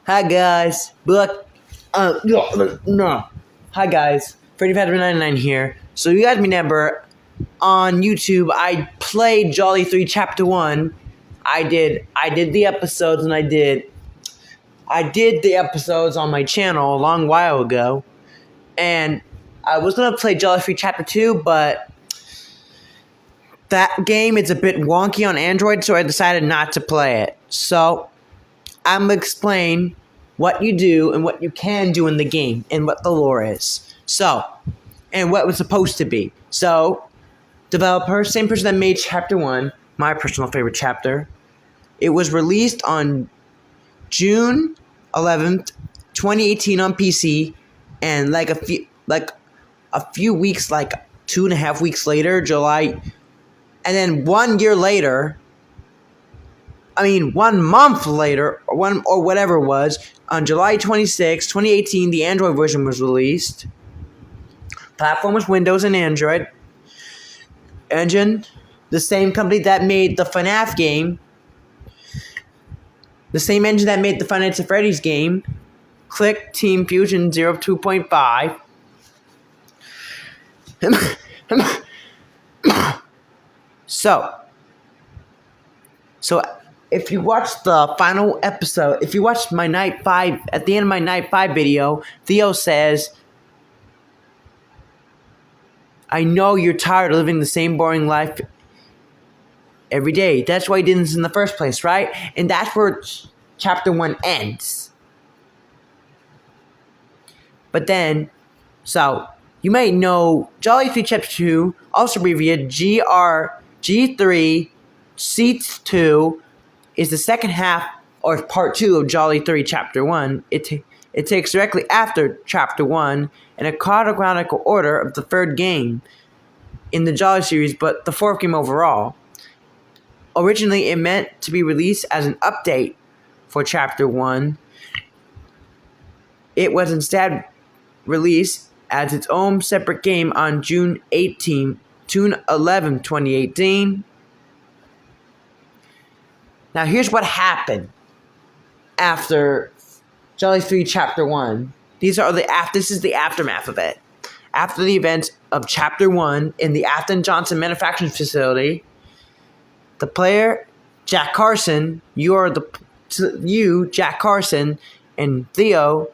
Hi guys, no. Hi guys, Freddy599 here. So you guys remember on YouTube I played Jolly 3 Chapter 1. I did the episodes and I did the episodes on my channel a long while ago. And I was gonna play Jolly 3 Chapter 2, but that game is a bit wonky on Android, so I decided not to play it. So I'm gonna explain what you do and what you can do in the game and what the lore is. So, and what it was supposed to be. So, developer, same person that made Chapter 1, my personal favorite chapter. It was released on June 11th, 2018 on PC, and like a few weeks, like 2.5 weeks later, July, and then 1 year later, 1 month later, or whatever it was, on July 26, 2018, the Android version was released. Platform was Windows and Android. Engine, the same company that made the FNAF game. The same engine that made the Five Nights at Freddy's game. Click Team Fusion 02.5. So if you watch the final episode, if you watch my Night 5, at the end of my Night 5 video, Theo says, I know you're tired of living the same boring life every day. That's why he did this in the first place, right? And that's where Chapter 1 ends. But then, so, you might know Jolly 3 Chapter 2, also abbreviated G3 C2, is the second half, or part 2 of Jolly 3 Chapter 1. It takes directly after Chapter 1 in a chronological order of the third game in the Jolly series, but the fourth game overall. Originally, it meant to be released as an update for Chapter 1. It was instead released as its own separate game on June 11, 2018. Now, here's what happened after Jolly 3 Chapter 1. This is the aftermath of it. After the events of Chapter 1 in the Afton Johnson manufacturing facility, the player, Jack Carson, Jack Carson, and Theo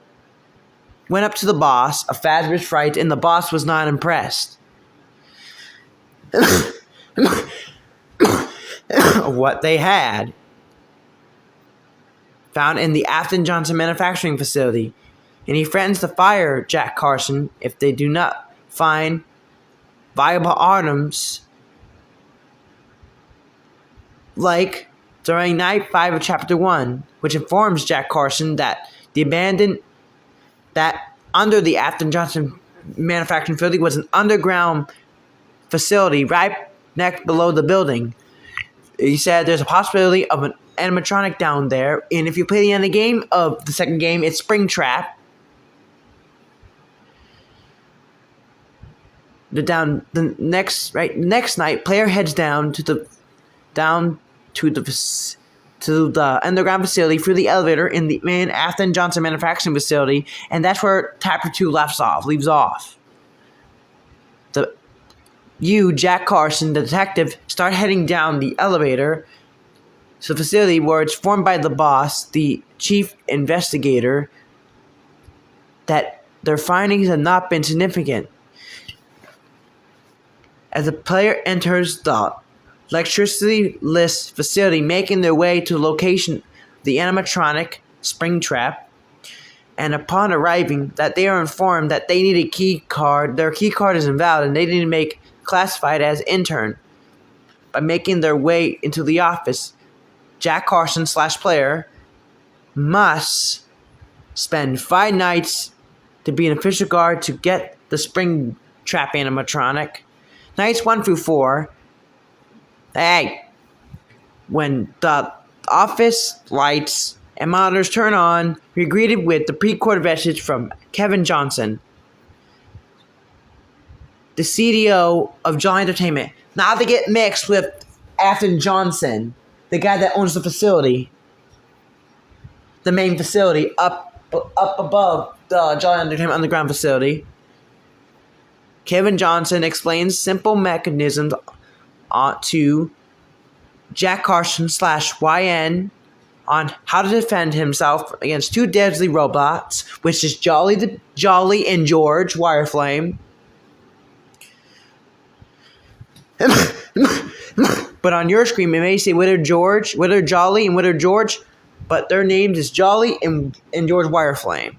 went up to the boss of Fazbear's Fright, and the boss was not impressed. What they had found in the Afton Johnson manufacturing facility, and he threatens to fire Jack Carson if they do not find viable items, like during Night 5 of Chapter 1, which informs Jack Carson that under the Afton Johnson manufacturing facility was an underground facility right next below the building. He said there's a possibility of an animatronic down there, and if you play the end of the game of the second game, it's Springtrap. The next night, player heads down to the underground facility through the elevator in the main Afton Johnson manufacturing facility, and that's where Chapter 2 leaves off. Jack Carson, the detective, start heading down the elevator to the facility where it's formed by the boss, the chief investigator, that their findings have not been significant. As the player enters the electricity-less facility, making their way to the location of the animatronic Springtrap, and upon arriving, that they are informed that they need a key card. Their key card is invalid, and they need to make classified as intern. By making their way into the office, Jack Carson / player must spend 5 nights to be an official guard to get the Springtrap animatronic. Nights 1 through 4. When the office lights and monitors turn on, we're greeted with the pre-recorded message from Kevin Johnson, the CDO of Jolly Entertainment. Not to get mixed with Afton Johnson, the guy that owns the facility. the main facility up above the Jolly Entertainment Underground facility. Kevin Johnson explains simple mechanisms to Jack Carson / YN on how to defend himself against two deadly robots, which is Jolly and George Wireflame. But on your screen, it may say Witter Jolly and Witter George, but their names is Jolly and George Wireflame.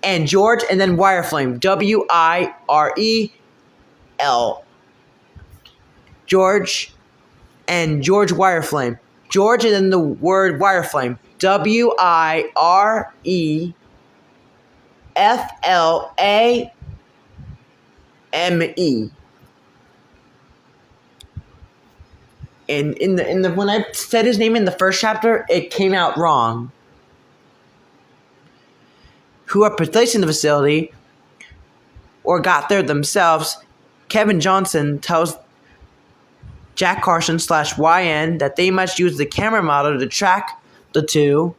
And George and then Wireflame, WIREL. George and George Wireflame. George and then the word Wireflame, WIREFLAME. And in the when I said his name in the first chapter, it came out wrong. Who are placed in the facility or got there themselves, Kevin Johnson tells Jack Carson / YN that they must use the camera model to track the two.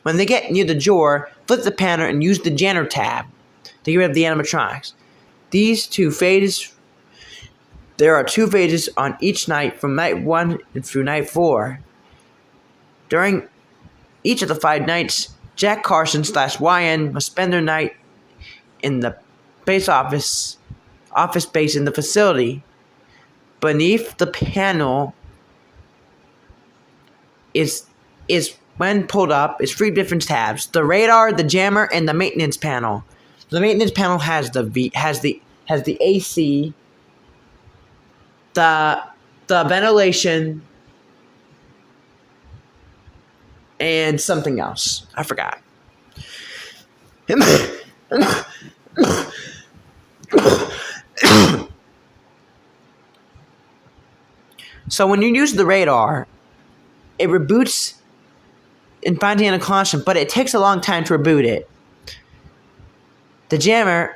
When they get near the door, flip the panel and use the Janner tab to get rid of the animatronics. There are 2 phases on each night from night 1 through night 4. During each of the 5 nights, Jack Carson / YN must spend their night in the base office space in the facility. Beneath the panel is when pulled up is 3 different tabs: the radar, the jammer, and the maintenance panel. The maintenance panel has the AC, the ventilation, and something else. I forgot. So when you use the radar, it reboots and finds the unconscious, but it takes a long time to reboot it. The jammer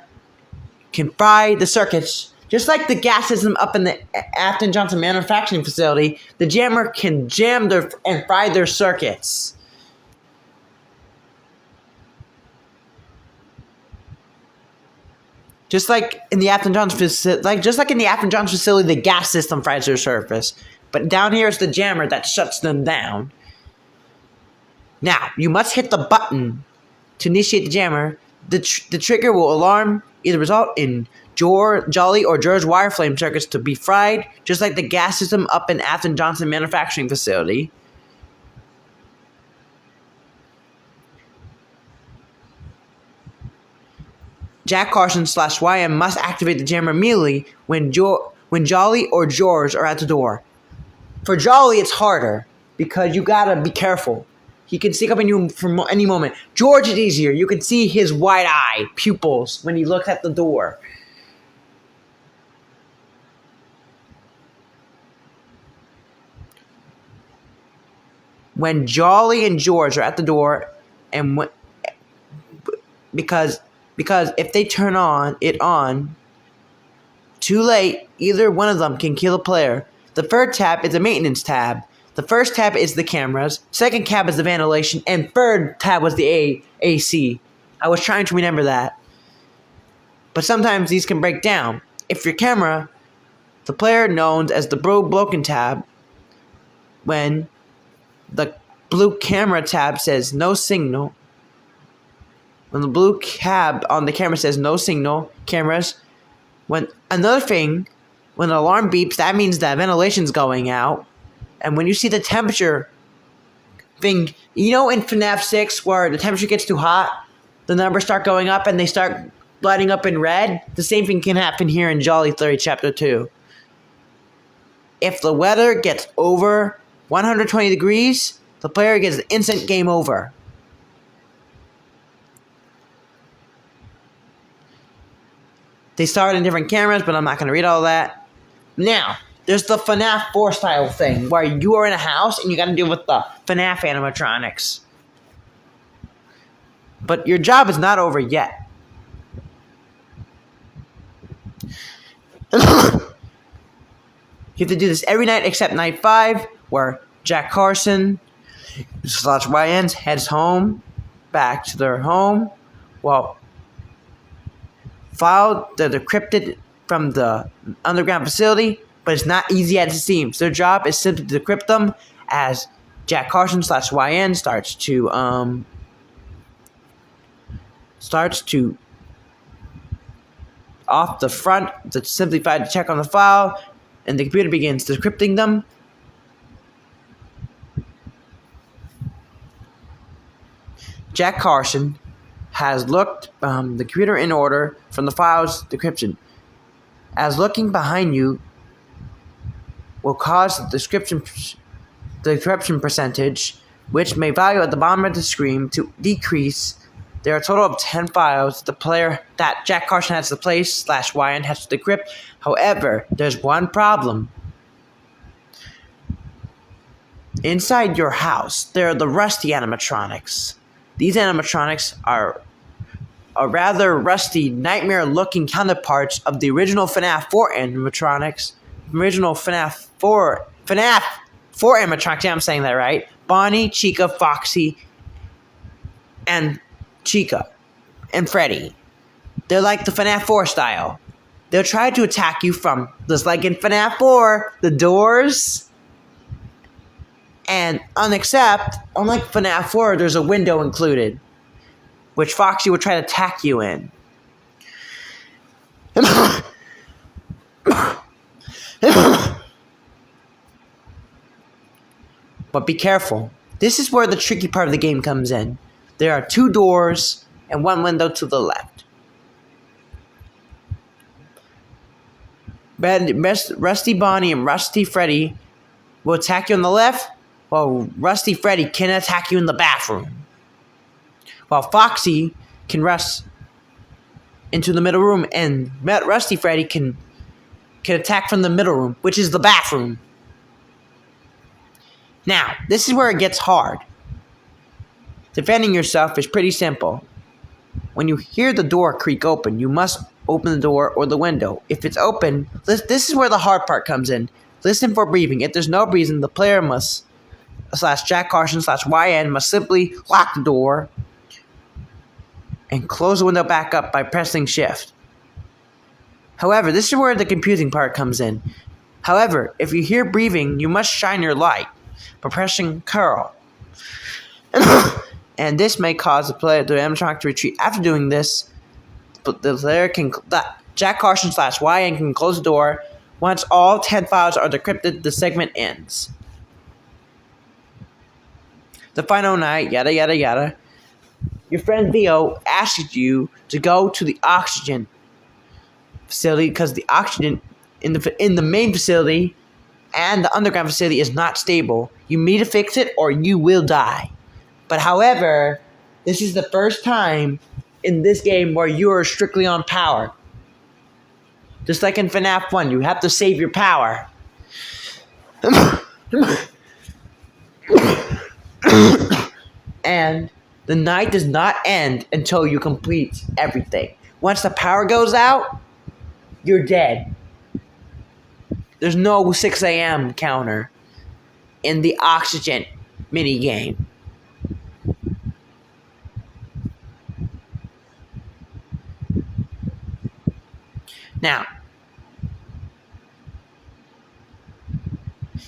can fry the circuits. Just like the gas system up in the Afton Johnson manufacturing facility, the jammer can jam and fry their circuits. Just like in the Afton Johnson facility, the gas system fries their surface. But down here is the jammer that shuts them down. Now, you must hit the button to initiate the jammer. The trigger will alarm, either result in Jolly or George Wireflame circuits to be fried, just like the gas system up in Afton Johnson manufacturing facility. Jack Carson / YN must activate the jammer immediately when Jolly or George are at the door. For Jolly, it's harder because you gotta be careful. He can sneak up on you from any moment. George is easier. You can see his wide-eye pupils when he looks at the door. When Jolly and George are at the door, and because if they turn it on too late, either one of them can kill a player. The third tab is a maintenance tab. The first tab is the cameras, second tab is the ventilation, and third tab was the AC. I was trying to remember that. But sometimes these can break down. If your camera, the player known as the broken tab, when the blue camera tab says no signal, when the blue tab on the camera says no signal, cameras, when the alarm beeps, that means that ventilation's going out. And when you see the temperature thing, you know in FNAF 6 where the temperature gets too hot, the numbers start going up and they start lighting up in red? The same thing can happen here in Jolly Theory Chapter 2. If the weather gets over 120 degrees, the player gets an instant game over. They start in different cameras, but I'm not going to read all that. Now, there's the FNAF 4 style thing, where you are in a house and you got to deal with the FNAF animatronics. But your job is not over yet. You have to do this every night except night 5, where Jack Carson /YN heads home, back to their home, while file they're decrypted from the underground facility, but it's not easy as it seems. Their job is simply to decrypt them as Jack Carson /YN starts to off the front to simplify to check on the file, and the computer begins decrypting them. Jack Carson has looked the computer in order from the file's decryption, as looking behind you will cause the decryption percentage, which may value at the bottom of the screen, to decrease. There are a total of 10 files that Jack Carson has to place /YN has to decrypt. However, there's one problem. Inside your house, there are the rusty animatronics. These animatronics are a rather rusty, nightmare-looking counterparts of the original FNAF 4 animatronics. FNAF 4 animatronics, yeah, I'm saying that right. Bonnie, Chica, Foxy, and Chica and Freddy. They're like the FNAF 4 style. They'll try to attack you from, just like in FNAF 4, the doors. And unlike FNAF 4, there's a window included, which Foxy will try to attack you in. But be careful. This is where the tricky part of the game comes in. There are 2 doors and 1 window to the left. Rusty Bonnie and Rusty Freddy will attack you on the left, while Rusty Freddy can attack you in the bathroom. While Foxy can rush into the middle room, and Rusty Freddy can attack from the middle room, which is the bathroom. Now, this is where it gets hard. Defending yourself is pretty simple. When you hear the door creak open, you must open the door or the window. If it's open, this is where the hard part comes in. Listen for breathing. If there's no breathing, the player must /Jack Carson /YN must simply lock the door and close the window back up by pressing shift. However, this is where the confusing part comes in. However, if you hear breathing, you must shine your light by pressing curl. And this may cause the animatronic to retreat. After doing this, but the player Jack Carson /YN can close the door. Once all 10 files are decrypted, the segment ends. The final night, yada yada yada. Your friend Theo asks you to go to the oxygen facility because the oxygen in the main facility and the underground facility is not stable. You need to fix it or you will die. But however, this is the first time in this game where you are strictly on power. Just like in FNAF 1, you have to save your power. And the night does not end until you complete everything. Once the power goes out, you're dead. There's no 6 a.m. counter in the oxygen minigame. Now,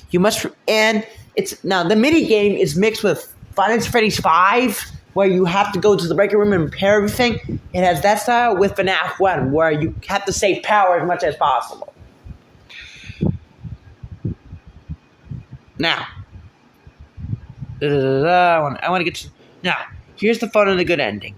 you must, and it's now the mini game is mixed with Five Nights at Freddy's 5, where you have to go to the breaker room and repair everything. It has that style with FNAF 1, where you have to save power as much as possible. Now, I want to get to, now. Here's the fun and the good ending.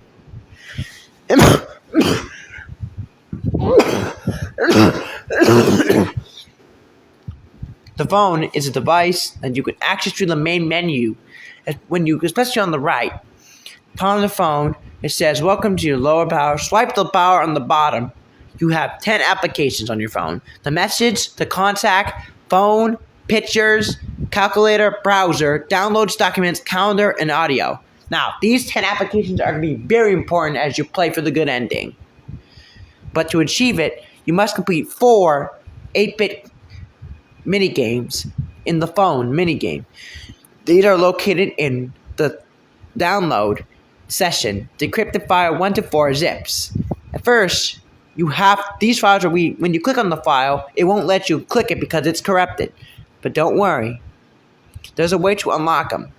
The phone is a device that you can access through the main menu. When you, especially on the right, on the phone, it says, "Welcome to your lower power." Swipe the power on the bottom. You have 10 applications on your phone. The message, the contact, phone, pictures, calculator, browser, downloads, documents, calendar, and audio. Now, these 10 applications are going to be very important as you play for the good ending. But to achieve it, you must complete 4 8-bit minigames in the phone minigame. These are located in the download session. Decrypted file 1 to 4 zips. At first, you have these files when you click on the file, it won't let you click it because it's corrupted. But don't worry. There's a way to unlock them.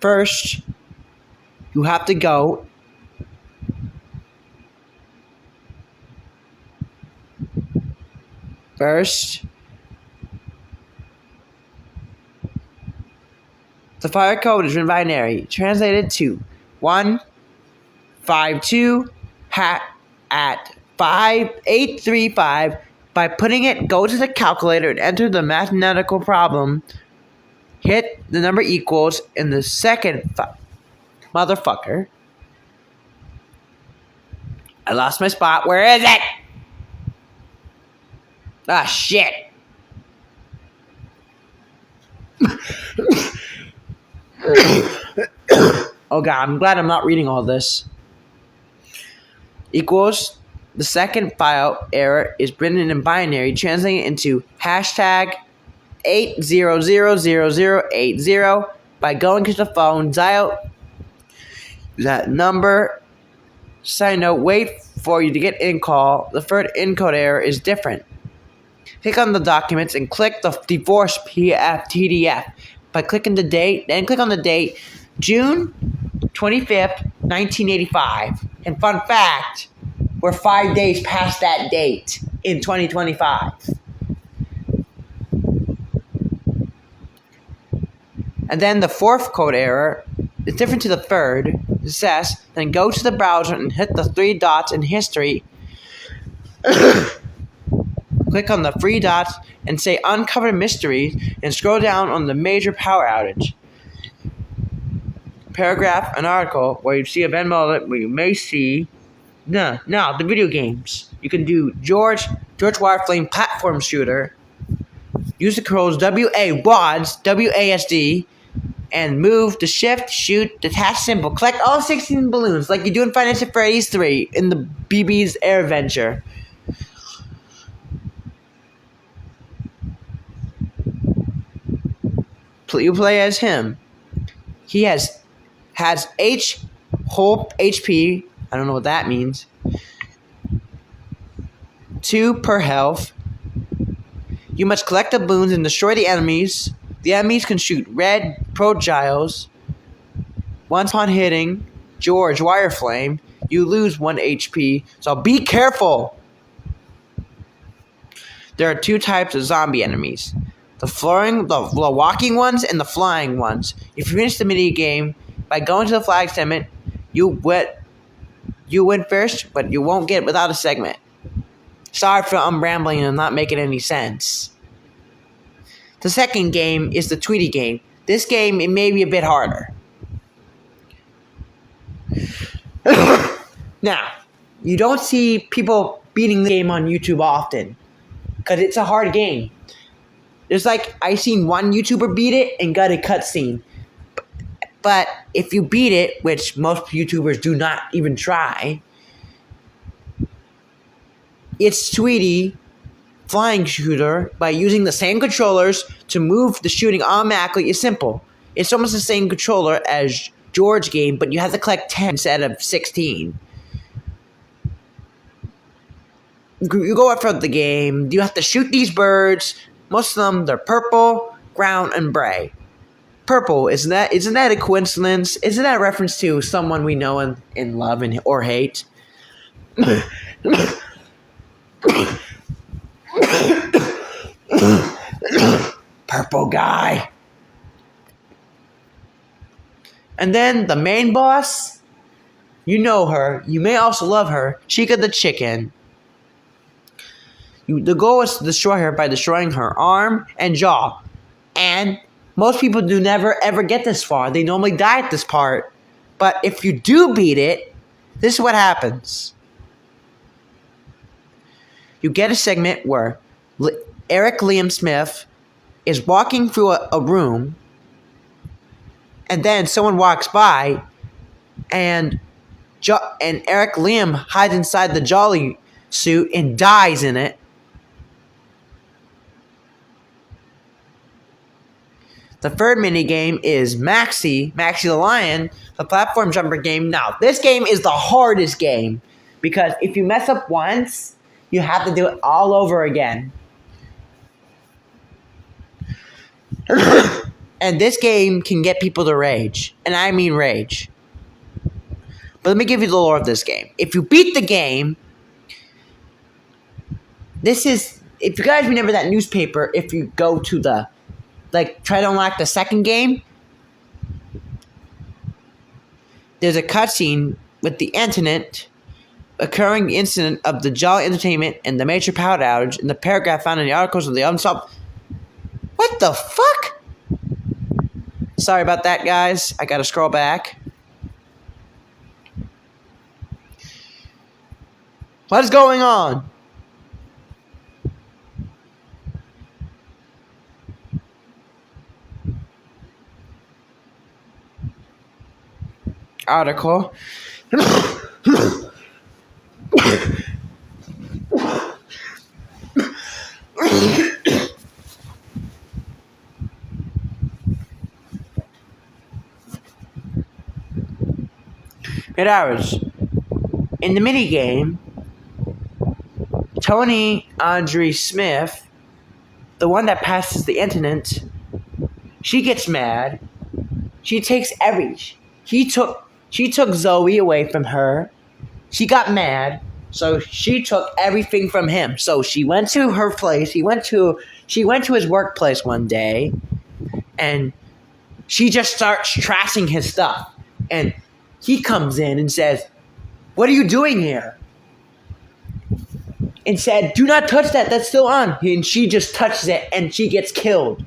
First, you have to go the file code is in binary, translated to 152 at 5835. By putting it, go to the calculator and enter the mathematical problem. Hit the number equals in the second motherfucker. I lost my spot. Where is it? Ah, shit. Oh god, I'm glad I'm not reading all this. Equals the second file error is written in binary, translating into hashtag 800080. By going to the phone, dial that number. Side note, wait for you to get in call. The third encode error is different. Click on the documents and click the divorce PDF. By clicking the date, then click on the date, June 25th, 1985. And fun fact, we're 5 days past that date in 2025. And then the fourth code error is different to the third. It says, then go to the browser and hit the 3 dots in history. Click on the 3 dots and say uncover mysteries and scroll down on the major power outage. Paragraph, an article where you see a event moment where you may see the video games. You can do George Wireframe platform shooter. Use the controls WASD, and move to shift, shoot, detach symbol. Collect all 16 balloons like you do in Five Nights at Freddy's 3 in the BB's Air Adventure. You play as him. He has whole HP. I don't know what that means. 2 per health. You must collect the balloons and destroy the enemies. The enemies can shoot red projectiles. Once upon hitting George Wireframe, you lose 1 HP. So be careful. There are 2 types of zombie enemies. The walking ones and the flying ones. If you finish the mini game by going to the flag segment, you win first, but you won't get it without a segment. Sorry for I'm rambling and not making any sense. The second game is the Tweety game. This game, it may be a bit harder. Now, you don't see people beating the game on YouTube often, because it's a hard game. I seen one YouTuber beat it and got a cutscene. But if you beat it, which most YouTubers do not even try, it's Tweety flying shooter by using the same controllers to move the shooting automatically. It's simple. It's almost the same controller as George game, but you have to collect 10 instead of 16. You go up for the game. You have to shoot these birds. Most of them, they're purple, brown, and gray. Purple, isn't that a coincidence? Isn't that a reference to someone we know and love or hate? Purple guy. And then the main boss, you know her. You may also love her, Chica the Chicken. The goal is to destroy her by destroying her arm and jaw. And most people do never ever get this far. They normally die at this part. But if you do beat it, this is what happens. You get a segment where Eric Liam Smith is walking through a room, and then someone walks by, and Eric Liam hides inside the Jolly suit and dies in it. The third mini game is Maxi the Lion, the platform jumper game. Now, this game is the hardest game because if you mess up once, you have to do it all over again. And this game can get people to rage, and I mean rage. But let me give you the lore of this game. If you beat the game, if you guys remember that newspaper, if you go to the, try to unlock the second game, there's a cutscene with the incident occurring incident of the Jolly Entertainment and the major power outage in the paragraph found in the articles of the unsolved. What the fuck? Sorry about that, guys. I gotta scroll back. What is going on? Article. Mid-hours. In the minigame, Tony Andre Smith, the one that passes the incident, she gets mad. She took Zoe away from her. She got mad, so she took everything from him. So she went to her place. She went to his workplace one day, and she just starts trashing his stuff. And he comes in and says, "What are you doing here?" And said, "Do not touch that. That's still on." And she just touches it, and she gets killed.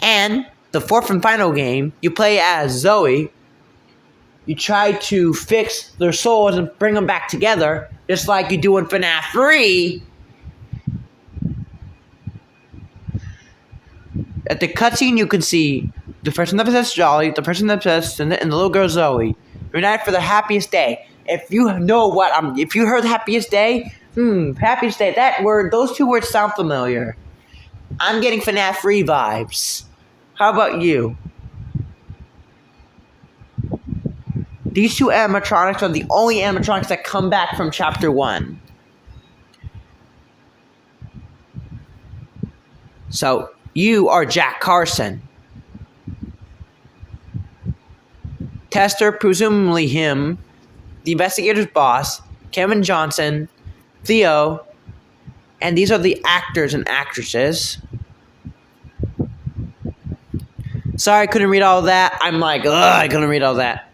And the fourth and final game, you play as Zoe. You try to fix their souls and bring them back together, just like you do in FNAF 3. At the cutscene, you can see the person that possessed Jolly, the person that possessed, and the little girl Zoe reunite for the happiest day. If you heard happiest day, happiest day. Those two words sound familiar. I'm getting FNAF 3 vibes. How about you? These two animatronics are the only animatronics that come back from Chapter 1. So, you are Jack Carson. Tester, presumably him, the investigator's boss, Kevin Johnson, Theo, and these are the actors and actresses. Sorry I couldn't read all that. I'm like, I couldn't read all that.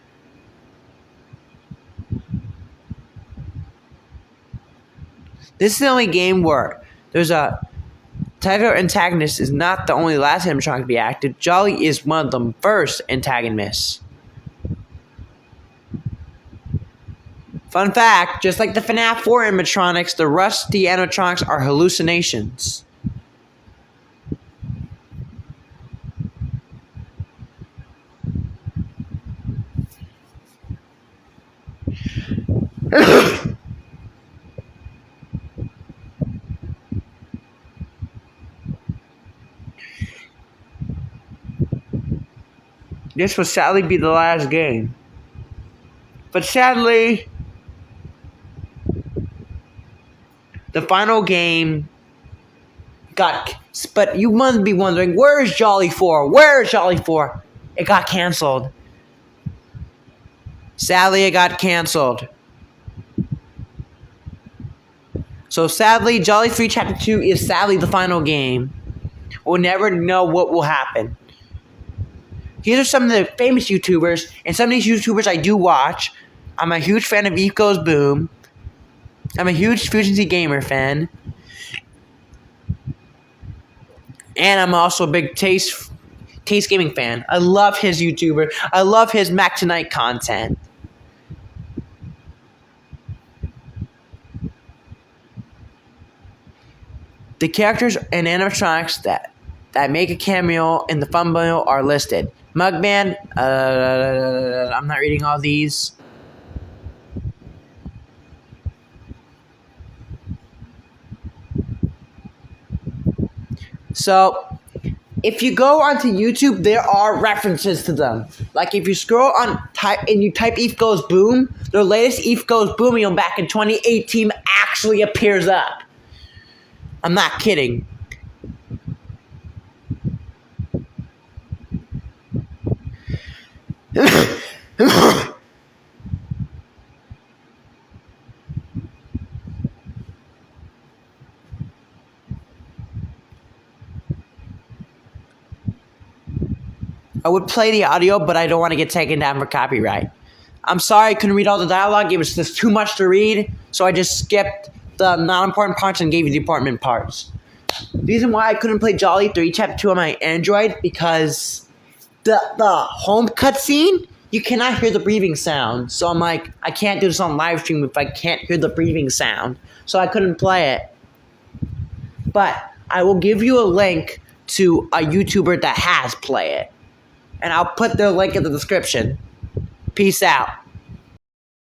This is the only game where there's a title antagonist is not the only last animatronic to be active. Jolly is one of the first antagonists. Fun fact, just like the FNAF 4 animatronics, the rusty animatronics are hallucinations. This will sadly be the last game. But sadly, the final game but you must be wondering, where is Jolly 4? Where is Jolly 4? It got canceled. Sadly, it got canceled. So sadly, Jolly 3 Chapter 2 is sadly the final game. We'll never know what will happen. These are some of the famous YouTubers, and some of these YouTubers I do watch. I'm a huge fan of Eco's Boom. I'm a huge Fusion Z Gamer fan. And I'm also a big Taste Gaming fan. I love his YouTuber. I love his Mac Tonight content. The characters and animatronics that make a cameo in the thumbnail are listed. Mugman, I'm not reading all these. So if you go onto YouTube, there are references to them. Like if you scroll on type and you type "ETH Goes Boom," their latest "ETH Goes Boom" back in 2018 actually appears up. I'm not kidding. I would play the audio, but I don't want to get taken down for copyright. I'm sorry I couldn't read all the dialogue. It was just too much to read, so I just skipped the non-important parts and gave you the important parts. The reason why I couldn't play Jolly 3 Chapter 2 on my Android, because the home cutscene, you cannot hear the breathing sound. So I'm like, I can't do this on live stream if I can't hear the breathing sound. So I couldn't play it. But I will give you a link to a YouTuber that has played it. And I'll put the link in the description. Peace out.